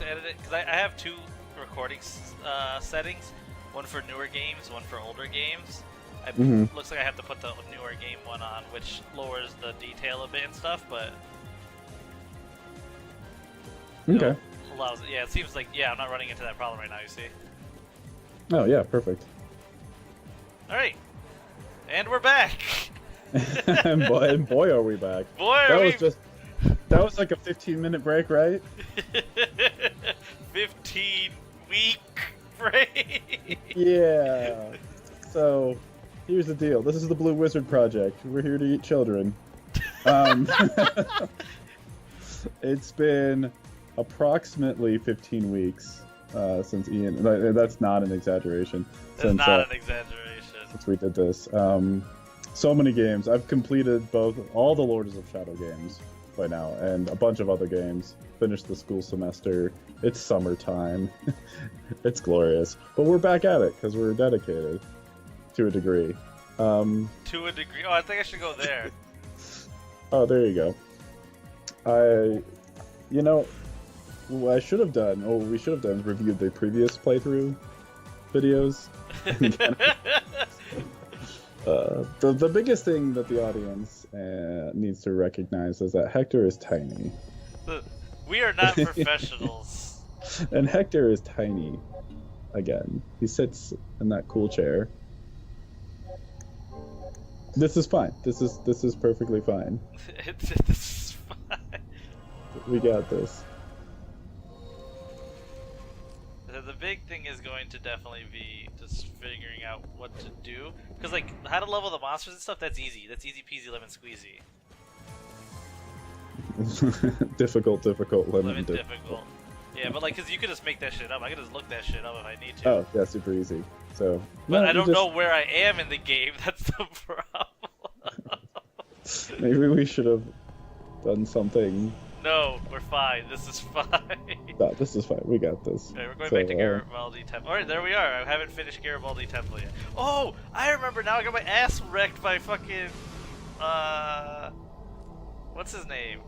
I edited it because I have two recording settings, one for newer games, one for older games. Looks like I have to put the newer game one on, which lowers the detail a bit and stuff, but Okay. Allows it. Yeah, it seems like I'm not running into that problem right now. You see? Oh yeah, perfect. All right, and we're back. and boy, are we back. Boy, that was like a 15-minute break, right? 15-week break. Yeah. So, here's the deal. This is the Blue Wizard Project. We're here to eat children. It's been approximately 15 weeks since Ian. That's not an exaggeration. That's not an exaggeration. Since we did this. So many games. I've completed all the Lords of Shadow games by now, and a bunch of other games. Finished the school semester. It's summertime. It's glorious. But we're back at it because we're dedicated to a degree. To a degree. Oh, I think I should go there. Oh, there you go. What I should have done, or we should have done, is reviewed the previous playthrough videos. The biggest thing that the audience needs to recognize is that Hector is tiny. We are not professionals. And Hector is tiny. Again, he sits in that cool chair. This is fine. This is perfectly fine. This is fine. We got this. The big thing is going to definitely be just figuring out what to do. Because, like, how to level the monsters and stuff, that's easy. That's easy peasy, lemon squeezy. difficult, lemon difficult. Yeah, but, like, because you could just make that shit up. I could just look that shit up if I need to. Oh, yeah, super easy. So, but I don't know where I am in the game. That's the problem. Maybe we should have done something. No, we're fine. This is fine. No, this is fine. We got this. Okay, we're going back to Garibaldi Temple. Alright, there we are. I haven't finished Garibaldi Temple yet. Oh, I remember now. I got my ass wrecked by fucking... what's his name?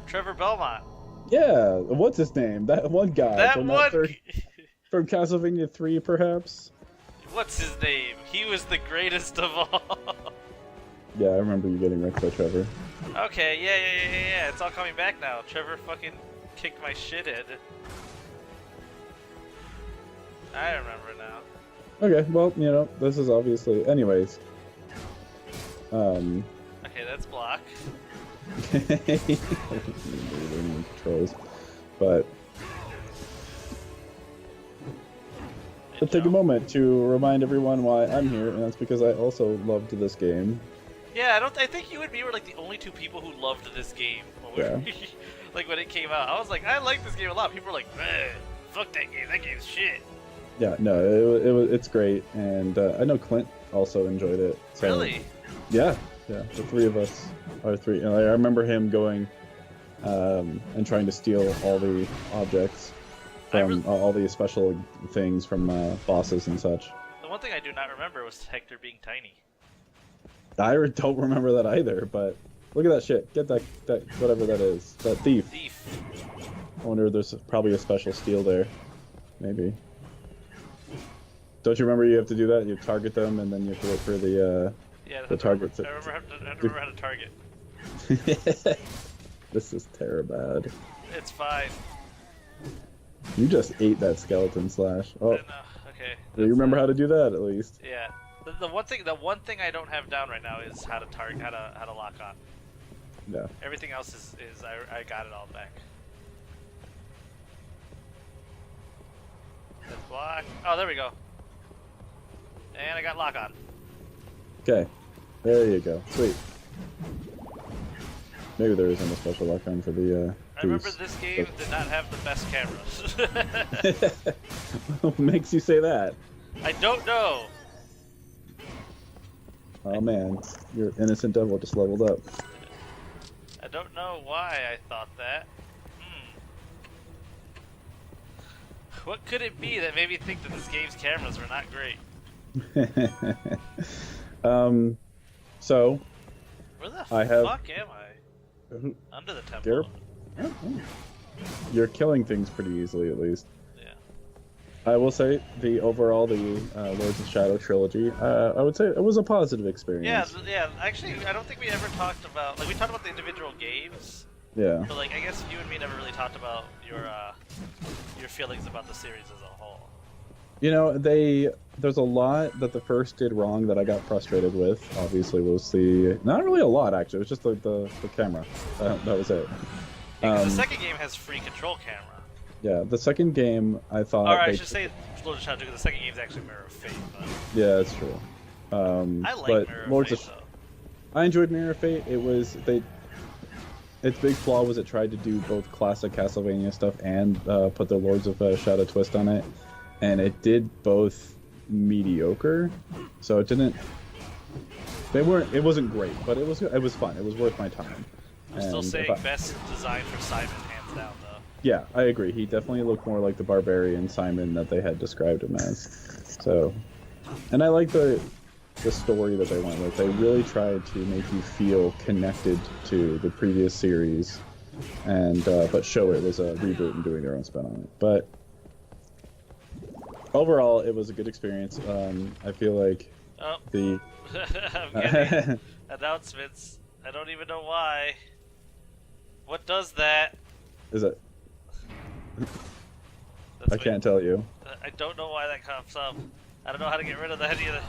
Trevor Belmont. Yeah, what's his name? That one guy. That one... From Castlevania 3, perhaps? What's his name? He was the greatest of all. Yeah, I remember you getting wrecked by Trevor. Okay, yeah. It's all coming back now. Trevor fucking kicked my shit in. I remember now. Okay, well, this is obviously... Anyways. Okay, that's block. Controls. But... Let's take a moment to remind everyone why I'm here, and that's because I also loved this game. Yeah, I think you and me were like the only two people who loved this game. Yeah. Like when it came out, I was like, I like this game a lot. People were like, fuck that game. That game's shit. Yeah, no, it's great, and I know Clint also enjoyed it. So, really? Yeah. The three of us are three. I remember him going and trying to steal all the objects from all the special things from bosses and such. The one thing I do not remember was Hector being tiny. I don't remember that either, but look at that shit. Get that whatever that is. That thief. I wonder if there's probably a special steal there. Maybe. Don't you remember you have to do that? You target them and then you have to wait for the target. I remember how to target. This is terrible. It's fine. You just ate that skeleton slash. Oh. Okay. You remember how to do that at least? Yeah. The one thing I don't have down right now is how to target, how to lock on. No. Everything else is I got it all back. Let's block. Oh, there we go. And I got lock on. Okay. There you go. Sweet. Maybe there isn't a special lock on for the I remember this game did not have the best cameras. What makes you say that? I don't know. Oh man, your innocent devil just leveled up. I don't know why I thought that. What could it be that made me think that this game's cameras were not great? So... Where the fuck am I? Under the temple. you're killing things pretty easily, at least. Yeah. I will say the Lords of Shadow trilogy. I would say it was a positive experience. Yeah. Actually, I don't think we ever talked about we talked about the individual games. Yeah. But I guess you and me never really talked about your feelings about the series as a whole. There's a lot that the first did wrong that I got frustrated with. Obviously, was not really a lot actually. It was just the camera. That was it. Yeah, the second game has free control camera. Yeah, the second game I thought. Or I should say Lords of Shadow because the second game is actually Mirror of Fate. But... Yeah, that's true. I like Mirror of Fate though. I enjoyed Mirror of Fate. Its big flaw was it tried to do both classic Castlevania stuff and put the Lords of Shadow twist on it, and it did both mediocre. So it didn't. It wasn't great, but it was fun. It was worth my time. I'm still saying best design for Simon, hands down, though. Yeah, I agree. He definitely looked more like the barbarian Simon that they had described him as. So, and I like the story that they went with. They really tried to make you feel connected to the previous series, and but show it was a reboot and doing their own spin on it. But overall, it was a good experience. I feel like I'm getting announcements. I don't even know why. What does that? Is it? I can't tell you. I don't know why that comes up. I don't know how to get rid of that either.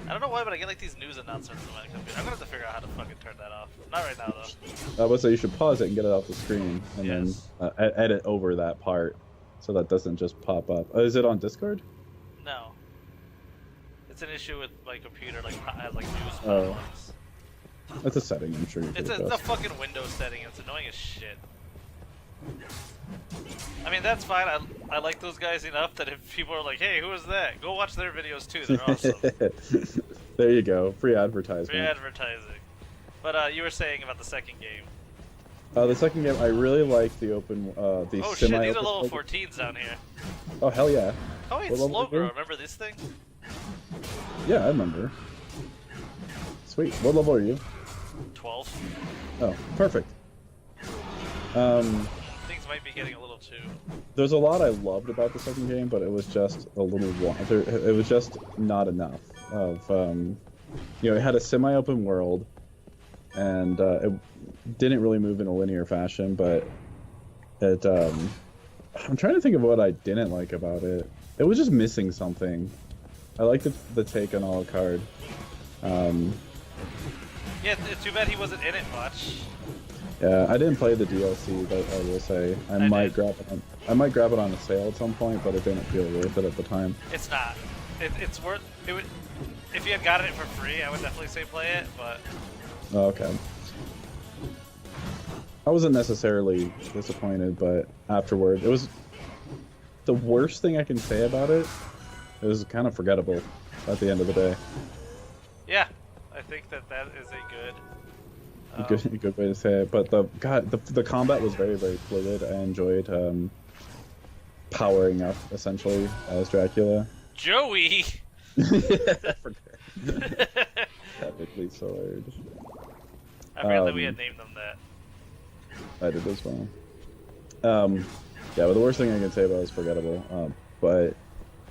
I don't know why, but I get like these news announcements on my computer. I'm gonna have to figure out how to fucking turn that off. Not right now though. I would say you should pause it and get it off the screen, and then edit over that part, so that doesn't just pop up. Is it on Discord? No. It's an issue with my computer, has news problems. That's a setting, I'm sure you can adjust. It's a fucking Windows setting. It's annoying as shit. I mean, that's fine. I like those guys enough that if people are like, hey, who is that? Go watch their videos too. They're awesome. There you go. Free advertising. Free advertising. But you were saying about the second game. The second game, I really like the open, oh shit, these are level 14s down here. Oh, hell yeah. Oh wait, Slow Girl, remember this thing? Yeah, I remember. Sweet. What level are you? 12. Oh, perfect. Things might be getting a little too... There's a lot I loved about the second game, but it was just a little... It was just not enough of... it had a semi-open world, and it didn't really move in a linear fashion, but it... I'm trying to think of what I didn't like about it. It was just missing something. I liked the take on Alucard. Yeah, it's too bad he wasn't in it much. Yeah, I didn't play the DLC, but I will say I might grab it on a sale at some point, but it didn't feel worth it at the time. It's not. It's worth it. If you had gotten it for free, I would definitely say play it. But okay. I wasn't necessarily disappointed, but afterward, it was the worst thing I can say about it. It was kind of forgettable at the end of the day. Yeah, I think that is a good way to say it. But the combat was very, very fluid. I enjoyed powering up essentially as Dracula. Joey. I forgot. Epically sword. I forgot that we had named them that. I did as well. Yeah, but the worst thing I can say about it is forgettable. But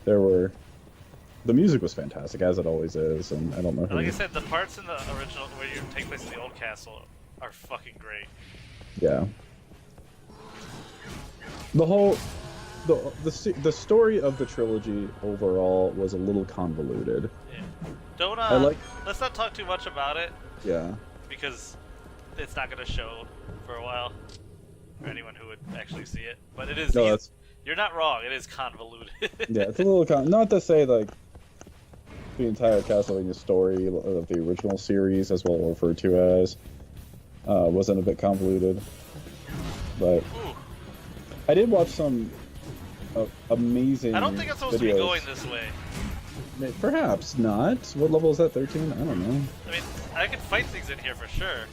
the music was fantastic, as it always is, and I don't know who... Like I said, the parts in the original, where you take place in the old castle, are fucking great. Yeah. The story of the trilogy overall was a little convoluted. Yeah. Let's not talk too much about it. Yeah. Because it's not going to show for a while for anyone who would actually see it. But it is. No, you're not wrong. It is convoluted. Yeah, it's a little not to say like the entire Castlevania story of the original series, as well referred to as, wasn't a bit convoluted. But I did watch some amazing. I don't think it's supposed to be going this way. Perhaps not. What level is that? 13? I don't know. I mean, I can fight things in here for sure.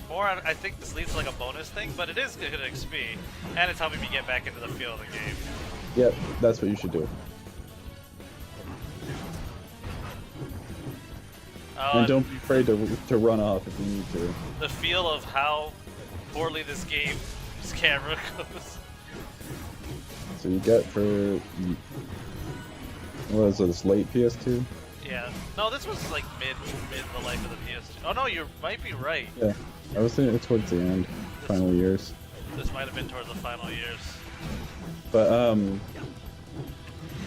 Or I think this leads to like a bonus thing, but it is good XP, and it's helping me get back into the feel of the game. Yep, that's what you should do. And don't be afraid to run off if you need to. The feel of how poorly this game's camera goes. So you get for what was this, late PS2? Yeah. No, this was like mid the life of the PS2. Oh no, you might be right. Yeah, I was thinking towards the end, final years. This might have been towards the final years. But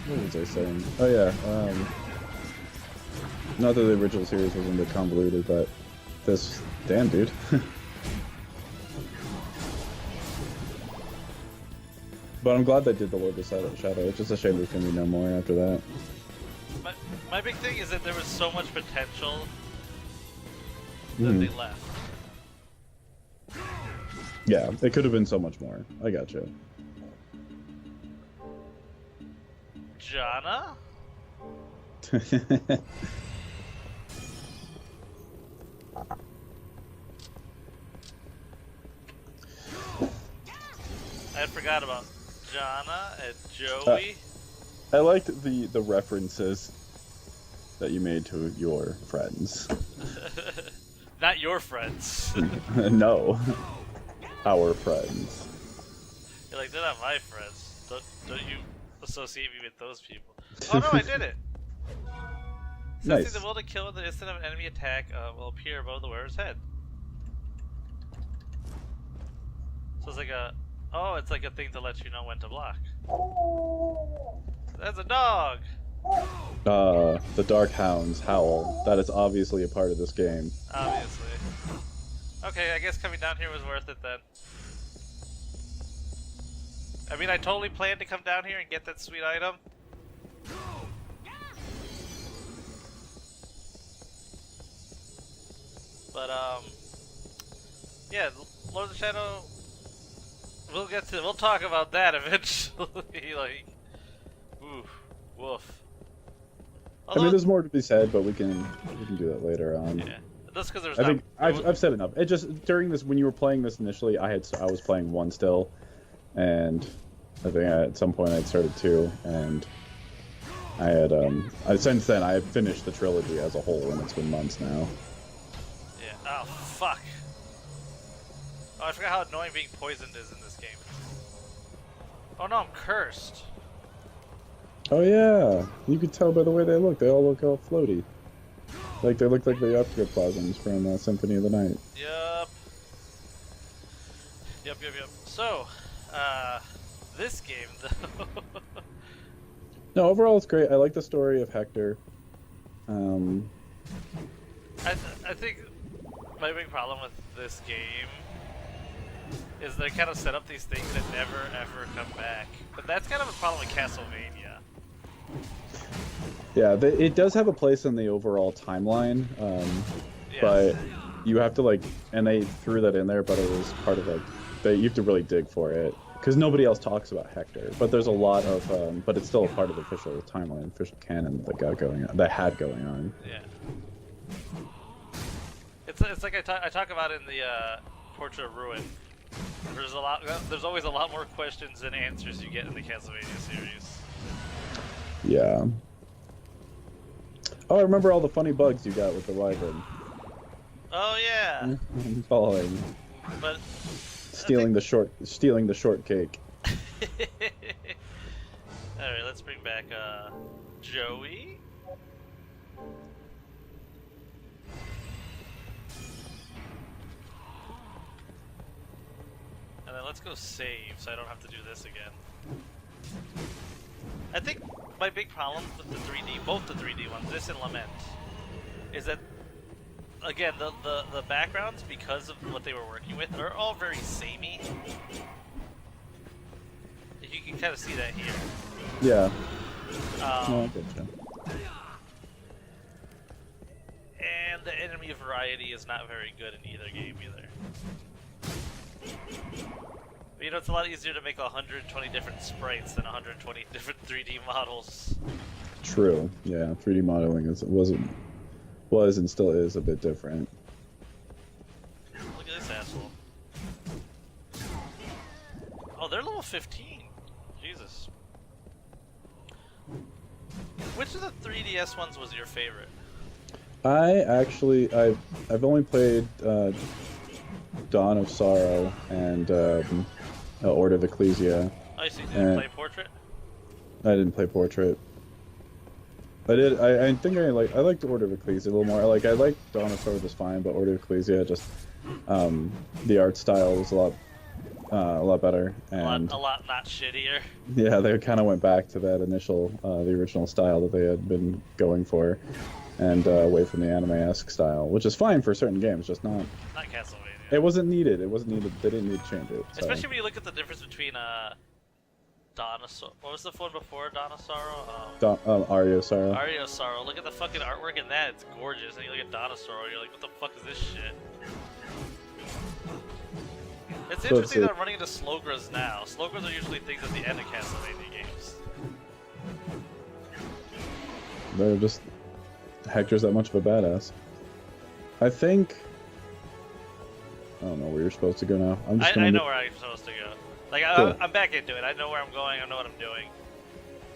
what was I saying? Oh yeah, not that the original series was a bit convoluted, but this, damn dude. But I'm glad they did the Lord of Shadow. It's just a shame there's gonna be no more after that. My big thing is that there was so much potential that they left. Yeah, it could have been so much more. I gotcha. Jana? I forgot about Jana and Joey. I liked the references that you made to your friends. Not your friends. No, our friends. You're like, they're not my friends. Don't you associate me with those people? Oh no, I did it. Nice. Sensing the will to kill at the instant of an enemy attack will appear above the wearer's head. So it's like a... Oh, it's like a thing to let you know when to block. That's a dog! The Dark Hounds howl. That is obviously a part of this game. Obviously. Okay, I guess coming down here was worth it then. I mean, I totally planned to come down here and get that sweet item. But, yeah, Lord of the Shadow, we'll talk about that eventually, like, oof, woof. Although, I mean, there's more to be said, but we can do that later on. yeah, that's because there's I think I've said enough. It just, during this, when you were playing this initially, I was playing 1 still, and I think at some point I'd started 2, and I had, since then I have finished the trilogy as a whole, and it's been months now. Oh, fuck. Oh, I forgot how annoying being poisoned is in this game. Oh no, I'm cursed. Oh yeah, you could tell by the way they look. They all look all floaty. Like they look like the ectoplasms from Symphony of the Night. Yup. Yup. So, this game though. No, overall it's great. I like the story of Hector. I think my big problem with this game is they kind of set up these things that never ever come back. But that's kind of a problem with Castlevania. Yeah, it does have a place in the overall timeline, Yes. but you have to and they threw that in there, but it was part of you have to really dig for it because nobody else talks about Hector. But there's a lot of, but it's still a part of the official timeline, official canon that had going on. Yeah. It's like I talk about in the Portrait of Ruin. There's always a lot more questions than answers you get in the Castlevania series. Yeah. Oh, I remember all the funny bugs you got with the wyvern. Oh yeah. Following. But stealing the shortcake. All right, let's bring back Joey. And then let's go save, so I don't have to do this again. I think my big problem with the 3D, both the 3D ones, this and Lament, is that, again, the backgrounds, because of what they were working with, are all very samey. You can kind of see that here. Yeah. No, I get you. And the enemy variety is not very good in either game either. But, you know, it's a lot easier to make 120 different sprites than 120 different 3D models. True. Yeah, 3D modeling was and still is a bit different. Look at this asshole. Oh, they're level 15. Jesus. Which of the 3DS ones was your favorite? I've only played Dawn of Sorrow and Order of Ecclesia. Oh, you didn't play Portrait? I didn't play Portrait. I think I liked Order of Ecclesia a little more. I liked Dawn of Sorrow just fine, but Order of Ecclesia just the art style was a lot better, and a lot not shittier. Yeah, they kind of went back to that initial the original style that they had been going for, and away from the anime-esque style, which is fine for certain games, just not Castlevania. It wasn't needed. It wasn't needed. They didn't need to change it. So. Especially when you look at the difference between Dawn of Sorrow. What was the one before Dawn of Sorrow? Aria of Sorrow. Aria of Sorrow. Look at the fucking artwork in that. It's gorgeous. And you look at Dawn of Sorrow, you're like, what the fuck is this shit? It's interesting that I'm running into Slogras now. Slogras are usually things at the end of Castlevania games. They're just... Hector's that much of a badass. I think... I don't know where you're supposed to go now. I know where I'm supposed to go. Like, cool. I'm back into it. I know where I'm going. I know what I'm doing.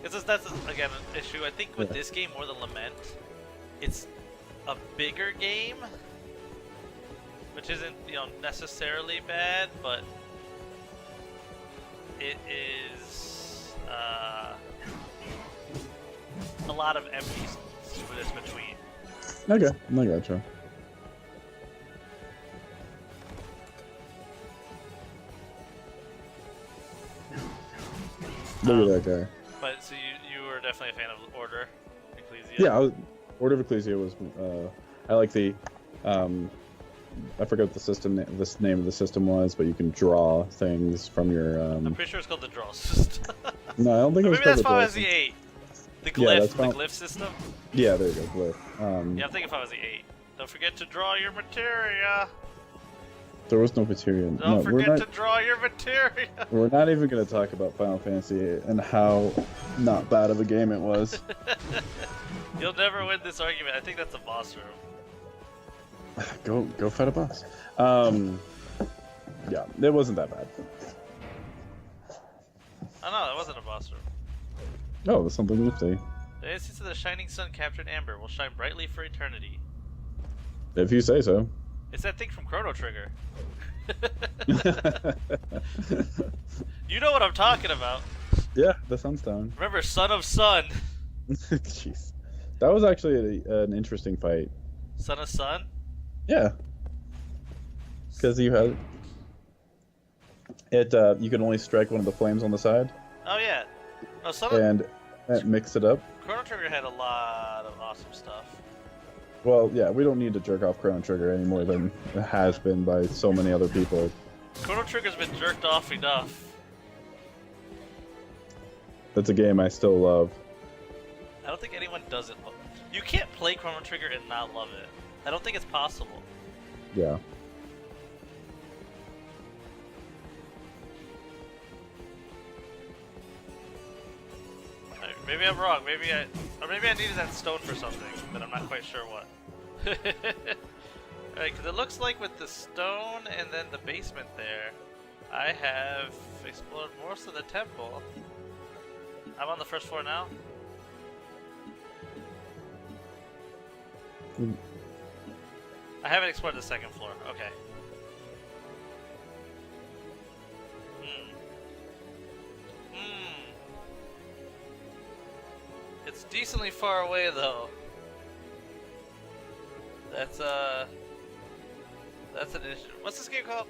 That's, again, an issue. I think with this game, more than Lament, it's a bigger game, which isn't, necessarily bad, but it is a lot of empty stupidness between. Okay, I gotcha. Look at that guy. But so you were definitely a fan of Order Ecclesia. Yeah, Order of Ecclesia was. I like the. I forget what the name of the system was, but you can draw things from your. I'm pretty sure it's called the draw system. No, I don't think it was maybe called that's the Final Fantasy 8. The glyph, the glyph system. Yeah, there you go, glyph. Yeah, I'm thinking Final Fantasy 8. Don't forget to draw your materia. There was no materia. Don't forget to draw your materia. We're not even going to talk about Final Fantasy 8 and how not bad of a game it was. You'll never win this argument. I think that's a boss room. Go fight a boss. Yeah, it wasn't that bad. Oh no, that wasn't a boss room. Oh, there's something nifty. The instance of the shining sun captured amber will shine brightly for eternity. If you say so. It's that thing from Chrono Trigger. You know what I'm talking about. Yeah, the Sunstone. Remember, Son of Sun. Jeez. That was actually an interesting fight. Son of Sun? Yeah. Because you had... you can only strike one of the flames on the side. Oh, yeah. Oh, and mix it up. Chrono Trigger had a lot of awesome stuff. Well, yeah, we don't need to jerk off Chrono Trigger any more than it has been by so many other people. Chrono Trigger's been jerked off enough. That's a game I still love. I don't think anyone doesn't love it. You can't play Chrono Trigger and not love it. I don't think it's possible. Yeah. Maybe I'm wrong. Maybe I needed that stone for something, but I'm not quite sure what. Alright, because it looks like with the stone and then the basement there, I have explored most of the temple. I'm on the first floor now. I haven't explored the second floor. Okay. It's decently far away though. That's an issue. What's this game called?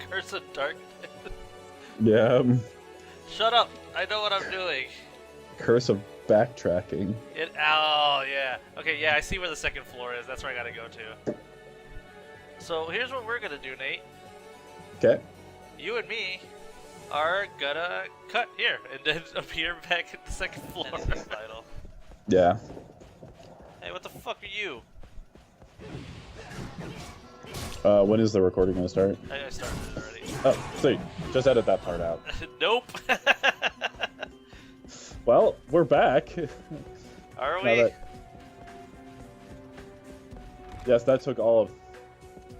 Curse of Darkness. Yeah. Shut up! I know what I'm doing. Curse of Backtracking. Oh yeah. Okay, yeah, I see where the second floor is. That's where I gotta go to. So here's what we're gonna do, Nate. Okay. You and me are gonna cut here and then appear back at the second floor. Title. Yeah. Hey, what the fuck are you? When is the recording gonna start? I started it already. Oh, sweet. Just edit that part out. Nope. Well, we're back. Are we? Yes, that took all of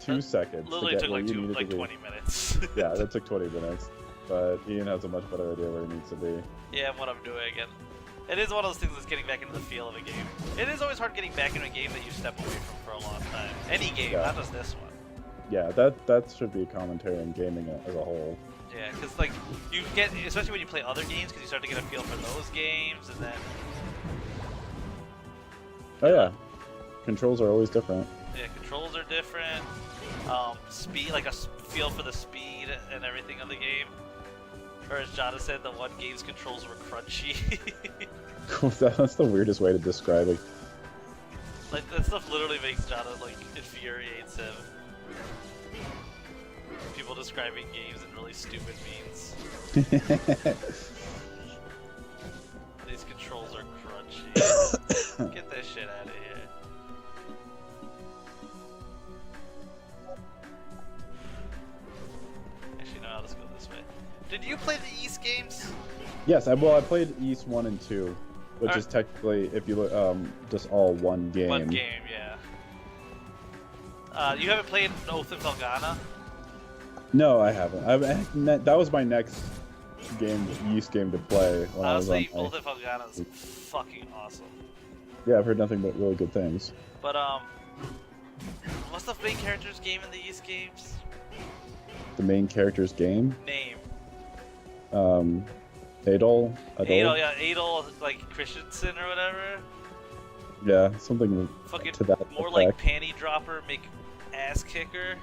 2 seconds. Literally took like 20 minutes. Yeah, that took 20 minutes. But Ian has a much better idea where he needs to be. Yeah, and what I'm doing again. It is one of those things that's getting back into the feel of a game. It is always hard getting back into a game that you step away from for a long time. Any game, not just this one. Yeah, that should be commentary on gaming as a whole. Yeah, because like you get, especially when you play other games, because you start to get a feel for those games, and then. Oh yeah, controls are always different. Yeah, controls are different. Speed, like a feel for the speed and everything of the game. Or as Jada said, the one game's controls were crunchy. That's the weirdest way to describe it. Like that stuff literally makes Jada like infuriates him. People describing games in really stupid means. These controls are crunchy. Get that shit out of here. Actually, no, I'll just go this way. Did you play the East games? Yes, I played East 1 and 2, which is technically, if you look, just all one game. One game, yeah. You haven't played Oath of Felghana? No, I haven't. That was my next game, East game to play. When Honestly, I was Oath of Felghana is fucking awesome. Yeah, I've heard nothing but really good things. But what's the main character's game in the East games? The main character's game? Name. Adol? Adol, yeah, Adol, like Christensen or whatever. Yeah, something fucking to that more effect. like panty dropper, make ass kicker.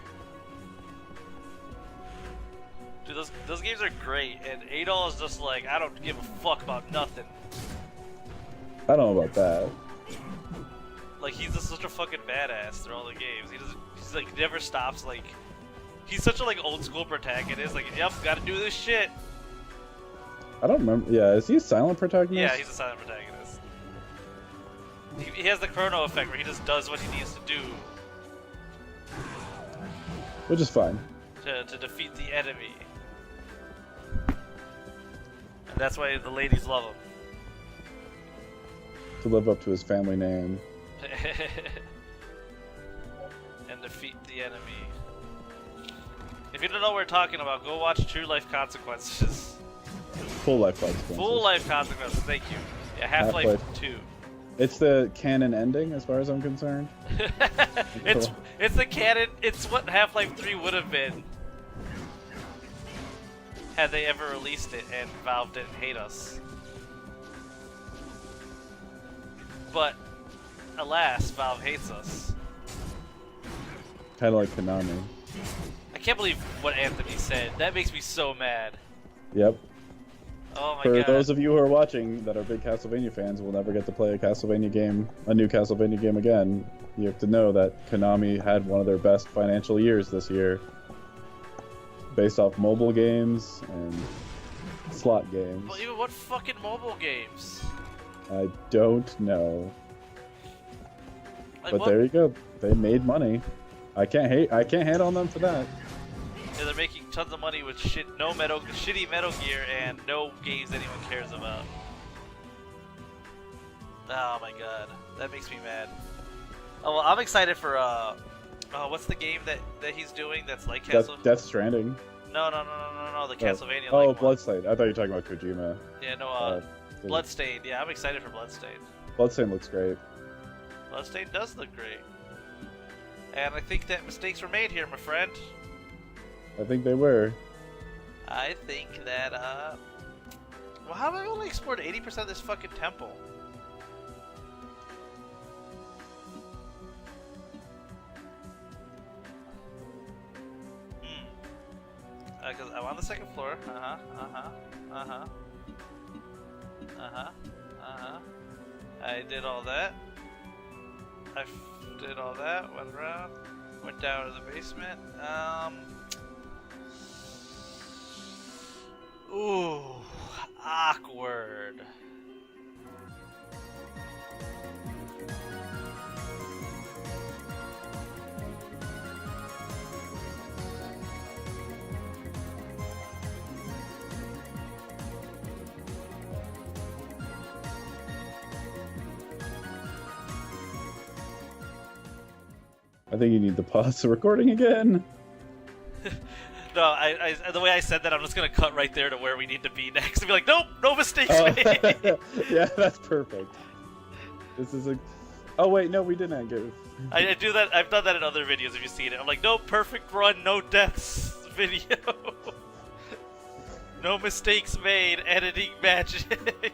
Dude, those games are great, and Adol is just like, I don't give a fuck about nothing. I don't know about that. Like, he's just such a fucking badass through all the games. He's like never stops. Like, he's such a like old school protagonist. Like, yep, gotta do this shit. I don't remember. Yeah, is he a silent protagonist? Yeah, he's a silent protagonist. He has the chrono effect where he just does what he needs to do Which is fine. to defeat the enemy. And that's why the ladies love him. To live up to his family name. And defeat the enemy. If you don't know what we're talking about, go watch True Life Consequences. Full life consequences. Full Life Consequences, thank you. Yeah, Half-Life Half-Life 2. It's the canon ending, as far as I'm concerned. it's the canon. It's what Half-Life 3 would have been had they ever released it and Valve didn't hate us. But alas, Valve hates us. Kind of like Konami. I can't believe what Anthony said. That makes me so mad. Yep. Oh my For god. those of you who are watching that are big Castlevania fans, will never get to play a new Castlevania game again. You have to know that Konami had one of their best financial years this year, based off mobile games and slot games. Well, even what fucking mobile games? I don't know, Like, but what? there you go. They made money. I can't hate on them for that. Yeah, they're making tons of money with shitty Metal Gear and no games anyone cares about. Oh my god, that makes me mad. Oh well, I'm excited for what's the game that he's doing that's like Castlevania? Death Stranding. No, the Castlevania. Oh, like Bloodstained. I thought you were talking about Kojima. Yeah, no, Bloodstained. Yeah, I'm excited for Bloodstained. Bloodstained looks great. Bloodstained does look great. And I think that mistakes were made here, my friend. I think they were. I think that, well, how have I only explored 80% of this fucking temple? Because I'm on the second floor. I did all that. Did all that, went around, went down to the basement. Ooh, awkward. I think you need to pause the recording again. No, the way I said that, I'm just gonna cut right there to where we need to be next and be like, nope, no mistakes Oh. made. Yeah, that's perfect. This is Oh wait, no, we didn't end goof. I do that. I've done that in other videos. If you've seen it, I'm like, no perfect run, no deaths video. No mistakes made. Editing magic.